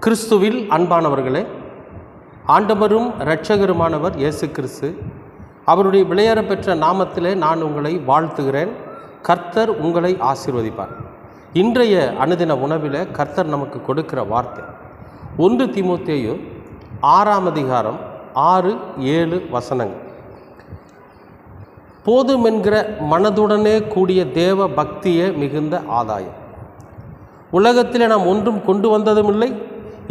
கிறிஸ்துவில் அன்பானவர்களே, ஆண்டவரும் இரட்சகருமானவர் இயேசு கிறிஸ்து அவருடைய விலையேறப்பெற்ற நாமத்திலே நான் உங்களை வாழ்த்துகிறேன். கர்த்தர் உங்களை ஆசீர்வதிப்பார். இன்றைய அனுதின உணவில் கர்த்தர் நமக்கு கொடுக்கிற வார்த்தை 1 தீமோத்தேயு 6 அதிகாரம் 6-7 வசனங்கள். போதுமென்கிற மனதுடனே கூடிய தேவ பக்தியே மிகுந்த ஆதாயம். உலகத்தில் நாம் ஒன்றும் கொண்டு வந்ததும் இல்லை,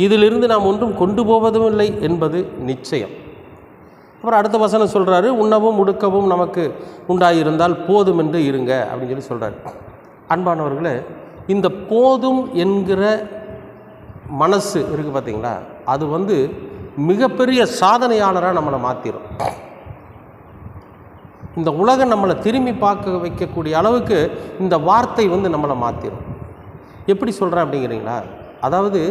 இதிலிருந்து நாம் ஒன்றும் கொண்டு போவதும் இல்லை என்பது நிச்சயம். அப்புறம் அடுத்த வசனம் சொல்கிறாரு, உண்ணவும் உடுக்கவும் நமக்கு உண்டாயிருந்தால் போதும் என்று இருங்க அப்படின்னு சொல்லி சொல்கிறாரு. அன்பானவர்களே, இந்த போதும் என்கிற மனசு இருக்குது பார்த்தீங்களா, அது மிகப்பெரிய சாதனையாளராக நம்மளை மாற்றிடும். இந்த உலகம் நம்மளை திரும்பி பார்க்க வைக்கக்கூடிய அளவுக்கு இந்த வார்த்தை நம்மளை மாற்றிடும். எப்படி சொல்கிறேன் அப்படிங்கிறீங்களா? அதாவது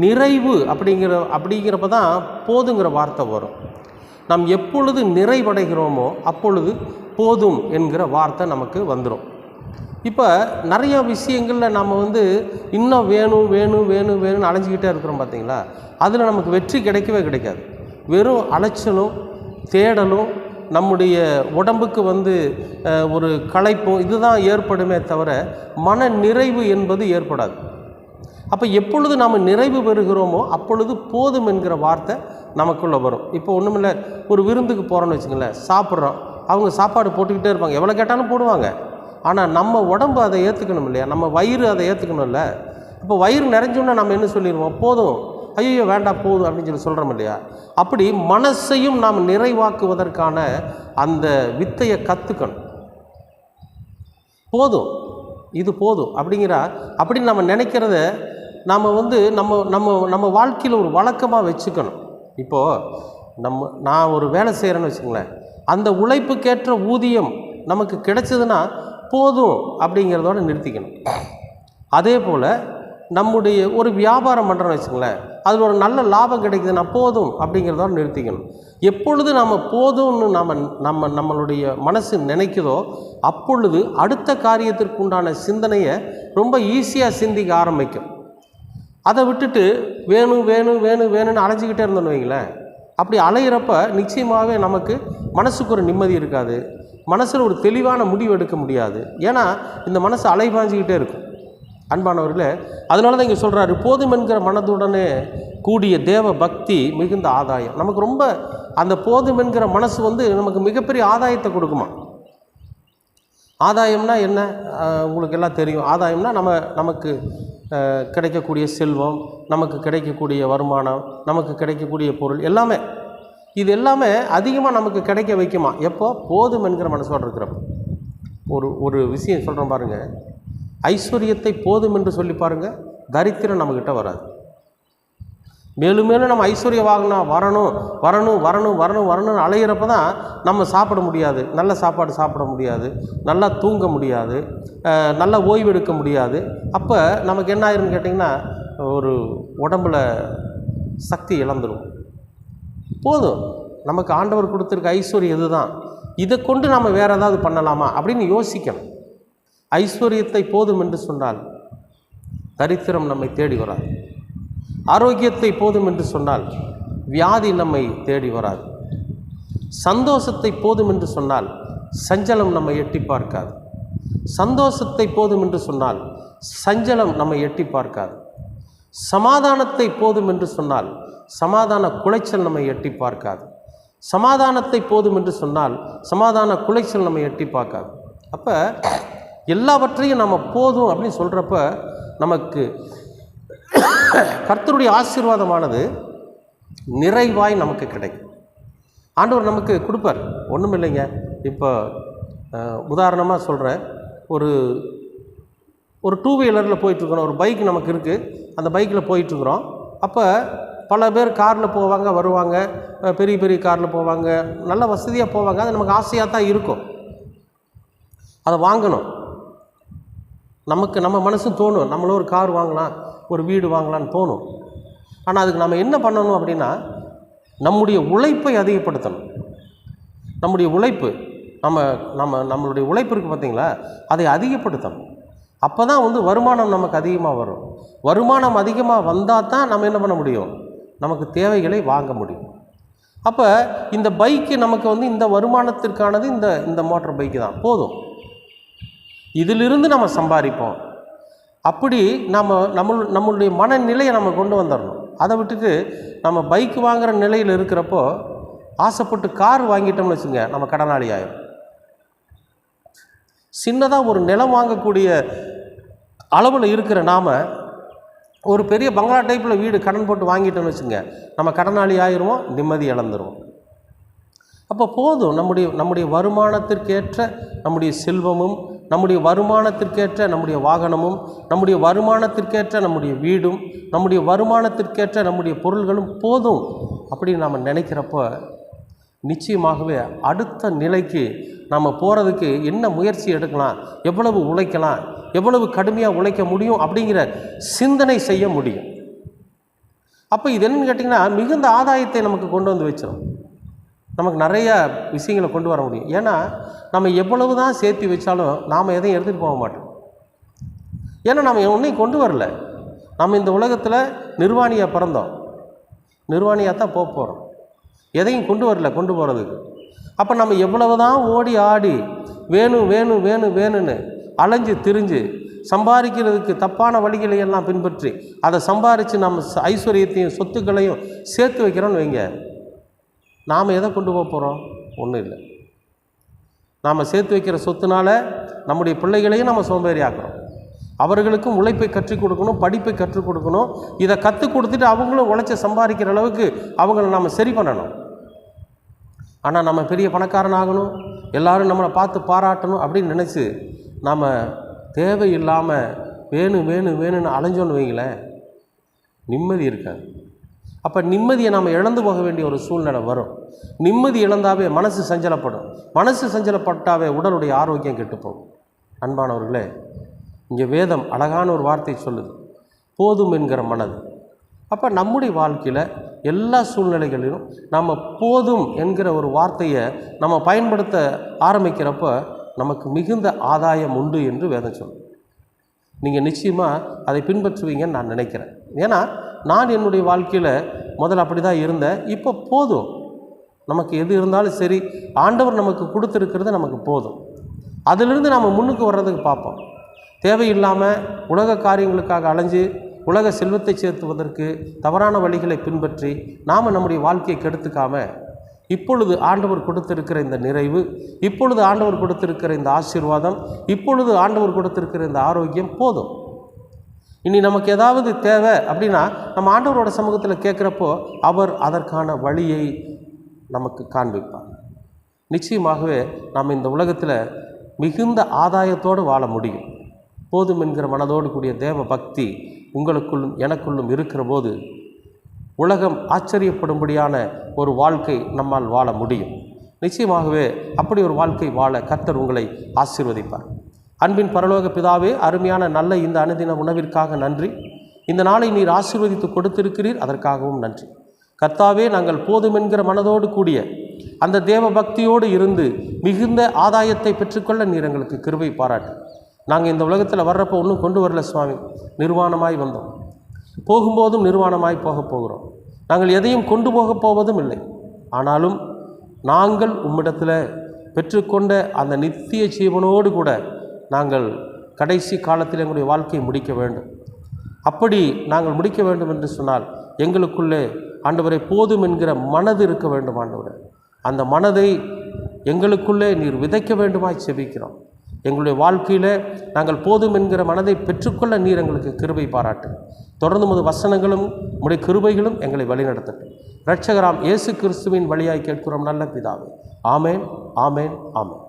நிறைவு அப்படிங்கிறப்ப தான் போதுங்கிற வார்த்தை வரும். நாம் எப்பொழுது நிறைவடைகிறோமோ அப்பொழுது போதும் என்கிற வார்த்தை நமக்கு வந்துடும். இப்போ நிறைய விஷயங்களில் நம்ம இன்னும் வேணும் வேணும் வேணும் வேணும்னு அலைஞ்சிக்கிட்டே இருக்கிறோம் பார்த்தீங்களா, அதில் நமக்கு வெற்றி கிடைக்கவே கிடைக்காது. வெறும் அலைச்சலும் தேடலும் நம்முடைய உடம்புக்கு ஒரு களைப்பும் இதுதான் ஏற்படுமே தவிர மன நிறைவு என்பது ஏற்படாது. அப்போ எப்பொழுது நாம் நிறைவு பெறுகிறோமோ அப்பொழுது போதும் என்கிற வார்த்தை நமக்குள்ளே வரும். இப்போ ஒன்றுமில்லை, ஒரு விருந்துக்கு போகிறோன்னு வச்சுங்களேன், சாப்பிட்றோம், அவங்க சாப்பாடு போட்டுக்கிட்டே இருப்பாங்க, எவ்வளோ கேட்டாலும் போடுவாங்க. ஆனால் நம்ம உடம்பு அதை ஏற்றுக்கணும் இல்லையா, நம்ம வயிறு அதை ஏற்றுக்கணும்ல. இப்போ வயிறு நிறைஞ்சோன்னா நம்ம என்ன சொல்லிடுவோம், போதும், ஐயோ வேண்டாம் போதும் அப்படின்னு சொல்கிறோம் இல்லையா. அப்படி மனசையும் நாம் நிறைவாக்குவதற்கான அந்த வித்தையை கற்றுக்கணும். போதும், இது போதும் அப்படின்னு நம்ம நினைக்கிறத நாம் நம்ம நம்ம நம்ம வாழ்க்கையில் ஒரு வழக்கமாக வச்சுக்கணும். இப்போது நான் ஒரு வேலை செய்கிறேன்னு வச்சுங்களேன், அந்த உழைப்புக்கேற்ற ஊதியம் நமக்கு கிடைச்சதுன்னா போதும் அப்படிங்கிறதோடு நிறுத்திக்கணும். அதே போல் நம்முடைய ஒரு வியாபாரம் பண்ணுறோன்னு வச்சுங்களேன், அதில் ஒரு நல்ல லாபம் கிடைக்குதுன்னா போதும் அப்படிங்கிறதோடு நிறுத்திக்கணும். எப்பொழுது நம்ம போதும்னு நம்மளுடைய மனசு நினைக்குதோ அப்பொழுது அடுத்த காரியத்திற்கு உண்டான சிந்தனையை ரொம்ப ஈஸியாக சிந்திக்க ஆரம்பிக்கும். அதை விட்டுட்டு வேணும் வேணும் வேணும் வேணும்னு அலைஞ்சிக்கிட்டே இருந்தோன்னு வைங்களேன், அப்படி அலையிறப்ப நிச்சயமாகவே நமக்கு மனசுக்கு ஒரு நிம்மதி இருக்காது, மனசில் ஒரு தெளிவான முடிவு எடுக்க முடியாது. ஏன்னா இந்த மனசு அலைபாஞ்சிக்கிட்டே இருக்கும். அன்பானவர்களே, அதனால தான் இங்கே சொல்கிறாரு, போதும் என்கிற மனதுடனே கூடிய தேவ பக்தி மிகுந்த ஆதாயம். நமக்கு ரொம்ப அந்த போதும் என்கிற மனசு நமக்கு மிகப்பெரிய ஆதாயத்தை கொடுக்குமா. ஆதாயம்னா என்ன, உங்களுக்கு எல்லாம் தெரியும். ஆதாயம்னா நமக்கு கிடைக்கக்கூடிய செல்வம், நமக்கு கிடைக்கக்கூடிய வருமானம், நமக்கு கிடைக்கக்கூடிய பொருள் எல்லாமே, இது எல்லாமே அதிகமாக நமக்கு கிடைக்க வைக்குமா எப்போ, போதும் என்கிற மனசோடு இருக்கிறப்ப. ஒரு விஷயம் சொல்கிறோம் பாருங்கள், ஐஸ்வர்யத்தை போதும் என்று சொல்லி பாருங்கள், தரித்திரம் நம்மக்கிட்ட வராது. மேலும் மேலும் நம்ம ஐஸ்வர்யம் வாங்கினா வரணும் வரணும் வரணும் வரணும் வரணும்னு அலையிறப்ப தான் நம்ம சாப்பிட முடியாது, நல்ல சாப்பாடு சாப்பிட முடியாது, நல்லா தூங்க முடியாது, நல்லா ஓய்வு எடுக்க முடியாது. அப்போ நமக்கு என்ன ஆயிருன்னு கேட்டிங்கன்னா, ஒரு உடம்பில் சக்தி இழந்துடும். போதும், நமக்கு ஆண்டவர் கொடுத்துருக்க ஐஸ்வர்யம் இதுதான், இதை கொண்டு நம்ம வேறு ஏதாவது பண்ணலாமா அப்படின்னு யோசிக்கணும். ஐஸ்வர்யத்தை போதும் என்று சொன்னால் தரித்திரம் நம்மை தேடி வராது. ஆரோக்கியத்தை போதும் என்று சொன்னால் வியாதி நம்மை தேடி வராது. சந்தோஷத்தை போதும் என்று சொன்னால் சஞ்சலம் நம்மை எட்டி பார்க்காது. சந்தோஷத்தை போதும் என்று சொன்னால் சஞ்சலம் நம்மை எட்டி பார்க்காது. சமாதானத்தை போதும் என்று சொன்னால் சமாதான குலைச்சல் நம்மை எட்டி பார்க்காது. சமாதானத்தை போதும் என்று சொன்னால் சமாதான குலைச்சல் நம்மை எட்டி பார்க்காது. அப்போ எல்லாவற்றையும் நம்ம போதும் அப்படின்னு சொல்கிறப்ப நமக்கு கர்த்தருடைய ஆசீர்வாதமானது நிறைவாய் நமக்கு கிடைக்கும். ஆண்டவர் நமக்கு கொடுப்பார், ஒன்றும் இல்லைங்க. இப்போ உதாரணமாக சொல்கிறேன், ஒரு 2 வீலரில் போயிட்டுருக்குறோம், ஒரு பைக் நமக்கு இருக்குது, அந்த பைக்கில் போயிட்டுருக்குறோம். அப்போ பல பேர் காரில் போவாங்க வருவாங்க, பெரிய பெரிய காரில் போவாங்க, நல்ல வசதியாக போவாங்க. அது நமக்கு ஆசையாக தான் இருக்கும், அதை வாங்கணும். நம்ம மனசும் தோணும், நம்மளும் ஒரு கார் வாங்கலாம், ஒரு வீடு வாங்கலான்னு தோணும். ஆனால் அதுக்கு நம்ம என்ன பண்ணணும் அப்படின்னா, நம்முடைய உழைப்பை அதிகப்படுத்தணும். நம்முடைய உழைப்பு நம்மளுடைய உழைப்பு இருக்குது பார்த்தீங்களா, அதை அதிகப்படுத்தணும். அப்போ தான் வருமானம் நமக்கு அதிகமாக வரும். வருமானம் அதிகமாக வந்தால் தான் நம்ம என்ன பண்ண முடியும், நமக்கு தேவைகளை வாங்க முடியும். அப்போ இந்த பைக்கு நமக்கு இந்த வருமானத்திற்கானது இந்த மோட்டார் பைக்கு தான் போதும். இதிலிருந்து நம்ம சம்பாதிப்போம். அப்படி நம்மளுடைய மனநிலையை நம்ம கொண்டு வந்துடணும். அதை விட்டுட்டு நம்ம பைக் வாங்குகிற நிலையில் இருக்கிறப்போ ஆசைப்பட்டு கார் வாங்கிட்டோம்னு வச்சுங்க, நம்ம கடனாளி ஆயிடும். சின்னதாக ஒரு நிலம் வாங்கக்கூடிய அளவில் இருக்கிற நாம் ஒரு பெரிய பங்களா டைப்பில் வீடு கடன் போட்டு வாங்கிட்டோம்னு வச்சுங்க, நம்ம கடனாளி ஆயிடுவோம், நிம்மதி இழந்துருவோம். அப்போ போதும், நம்முடைய வருமானத்திற்கேற்ற நம்முடைய செல்வமும், நம்முடைய வருமானத்திற்கேற்ற நம்முடைய வாகனமும், நம்முடைய வருமானத்திற்கேற்ற நம்முடைய வீடும், நம்முடைய வருமானத்திற்கேற்ற நம்முடைய பொருள்களும் போதும் அப்படின்னு நாம் நினைக்கிறப்போ நிச்சயமாகவே அடுத்த நிலைக்கு நம்ம போகிறதுக்கு என்ன முயற்சி எடுக்கலாம், எவ்வளவு உழைக்கலாம், எவ்வளவு கடுமையாக உழைக்க முடியும் அப்படிங்கிற சிந்தனை செய்ய முடியும். அப்போ இது என்னன்னு கேட்டிங்கன்னா, மிகுந்த ஆதாயத்தை நமக்கு கொண்டு வந்து வச்சிடும். நமக்கு நிறைய விஷயங்களை கொண்டு வர முடியும். ஏன்னா நம்ம எவ்வளவு தான் சேர்த்து வச்சாலும் நாம் எதையும் எடுத்துகிட்டு போக மாட்டோம். ஏன்னா நம்ம ஒன்றையும் கொண்டு வரல. நம்ம இந்த உலகத்தில் நிர்வாணியாக பிறந்தோம், நிர்வாணியாக தான் போக போகிறோம். எதையும் கொண்டு வரல கொண்டு போகிறதுக்கு. அப்போ நம்ம எவ்வளவு தான் ஓடி ஆடி வேணும் வேணும் வேணும் வேணும்னு அலைஞ்சு திரிஞ்சு சம்பாதிக்கிறதுக்கு தப்பான வழிகளை எல்லாம் பின்பற்றி அதை சம்பாதிச்சு நம்ம ஐஸ்வர்யத்தையும் சொத்துக்களையும் சேர்த்து வைக்கிறோன்னு வைங்க, நாம் எதை கொண்டு போக போகிறோம்? ஒன்றும் இல்லை. நாம் சேர்த்து வைக்கிற சொத்துனால நம்முடைய பிள்ளைகளையும் நம்ம சோம்பேறி ஆக்குறோம். அவர்களுக்கும் உழைப்பை கற்றுக் கொடுக்கணும், படிப்பை கற்றுக் கொடுக்கணும். இதை கற்றுக் கொடுத்துட்டு அவங்களும் உழைச்சி சம்பாதிக்கிற அளவுக்கு அவங்கள நம்ம சரி பண்ணணும். ஆனால் நம்ம பெரிய பணக்காரன் ஆகணும், எல்லோரும் நம்மளை பார்த்து பாராட்டணும் அப்படின்னு நினச்சி நாம் தேவையில்லாமல் வேணும் வேணும் வேணும்னு அலைஞ்சோன்னு வைங்களேன், நிம்மதி இருக்காது. அப்போ நிம்மதியை நாம் இழந்து போக வேண்டிய ஒரு சூழ்நிலை வரும். நிம்மதி இழந்தாவே மனசு சஞ்சலப்படும். மனசு சஞ்சலப்பட்டாவே உடலுடைய ஆரோக்கியம் கெட்டுப்போகும். அன்பானவர்களே, இங்கே வேதம் அழகான ஒரு வார்த்தை சொல்லுது, போதும் என்கிற மனது. அப்போ நம்முடைய வாழ்க்கையில் எல்லா சூழ்நிலைகளிலும் நம்ம போதும் என்கிற ஒரு வார்த்தையை நம்ம பயன்படுத்த ஆரம்பிக்கிறப்ப நமக்கு மிகுந்த ஆதாயம் உண்டு என்று வேதம் சொல்லுது. நீங்கள் நிச்சயமாக அதை பின்பற்றுவீங்கன்னு நான் நினைக்கிறேன். ஏன்னா நான் என்னுடைய வாழ்க்கையில் முதல்ல அப்படி தான் இருந்தேன். இப்போ போதும், நமக்கு எது இருந்தாலும் சரி, ஆண்டவர் நமக்கு கொடுத்துருக்கிறது நமக்கு போதும். அதிலிருந்து நம்ம முன்னுக்கு வர்றதுக்கு பார்ப்போம். தேவையில்லாமல் உலக காரியங்களுக்காக அலைஞ்சு உலக செல்வத்தை சேர்த்துவதற்கு தவறான வழிகளை பின்பற்றி நாம் நம்முடைய வாழ்க்கையை கெடுத்துக்காமல் இப்பொழுது ஆண்டவர் கொடுத்திருக்கிற இந்த நிறைவு, இப்பொழுது ஆண்டவர் கொடுத்திருக்கிற இந்த ஆசீர்வாதம், இப்பொழுது ஆண்டவர் கொடுத்திருக்கிற இந்த ஆரோக்கியம் போதும். இனி நமக்கு ஏதாவது தேவை அப்படின்னா நம்ம ஆண்டவரோட சமூகத்தில் கேட்குறப்போ அவர் அதற்கான வழியை நமக்கு காண்பிப்பார். நிச்சயமாகவே நாம் இந்த உலகத்தில் மிகுந்த ஆதாயத்தோடு வாழ முடியும். போதும் என்கிற மனதோடு கூடிய தேவ பக்தி உங்களுக்குள்ளும் எனக்குள்ளும் இருக்கிற போது உலகம் ஆச்சரியப்படும்படியான ஒரு வாழ்க்கை நம்மால் வாழ முடியும். நிச்சயமாகவே அப்படி ஒரு வாழ்க்கை வாழ கர்த்தர் உங்களை ஆசீர்வதிப்பார். அன்பின் பரலோக பிதாவே, அருமையான நல்ல இந்த அனுதின உணவிற்காக நன்றி. இந்த நாளை நீர் ஆசீர்வதித்து கொடுத்திருக்கிறீர், அதற்காகவும் நன்றி. கர்த்தாவே, நாங்கள் போதும் என்கிற மனதோடு கூடிய அந்த தேவ பக்தியோடு இருந்து மிகுந்த ஆதாயத்தை பெற்றுக்கொள்ள நீர் எங்களுக்கு கிருபை பாராட்டு. நாங்கள் இந்த உலகத்தில் வர்றப்போ ஒன்றும் கொண்டு வரல சுவாமி, நிர்வாணமாய் வந்தோம், போகும்போதும் நிர்வாணமாய் போகிறோம். நாங்கள் எதையும் கொண்டு போகப் போவதும் இல்லை. ஆனாலும் நாங்கள் உம்மிடத்தில் பெற்றுக்கொண்ட அந்த நித்திய ஜீவனோடு கூட நாங்கள் கடைசி காலத்தில் எங்களுடைய வாழ்க்கையை முடிக்க வேண்டும். அப்படி நாங்கள் முடிக்க வேண்டும் என்று சொன்னால் எங்களுக்குள்ளே ஆண்டவரை போதும் என்கிற மனது இருக்க வேண்டும். ஆண்டவரே, அந்த மனதை எங்களுக்குள்ளே நீர் விதைக்க வேண்டுமாய் செபிக்கிறோம். எங்களுடைய வாழ்க்கையில் நாங்கள் போதும் என்கிற மனதை பெற்றுக்கொள்ள நீர் எங்களுக்கு கிருபை பாராட்டு. தொடர்ந்து உமது வசனங்களும் உம்முடைய கிருபைகளும் எங்களை வழிநடத்தட்டும். இரட்சகராம் இயேசு கிறிஸ்துவின் வழியாய் கேட்கிறோம் நல்ல பிதாவே. ஆமேன், ஆமேன், ஆமேன்.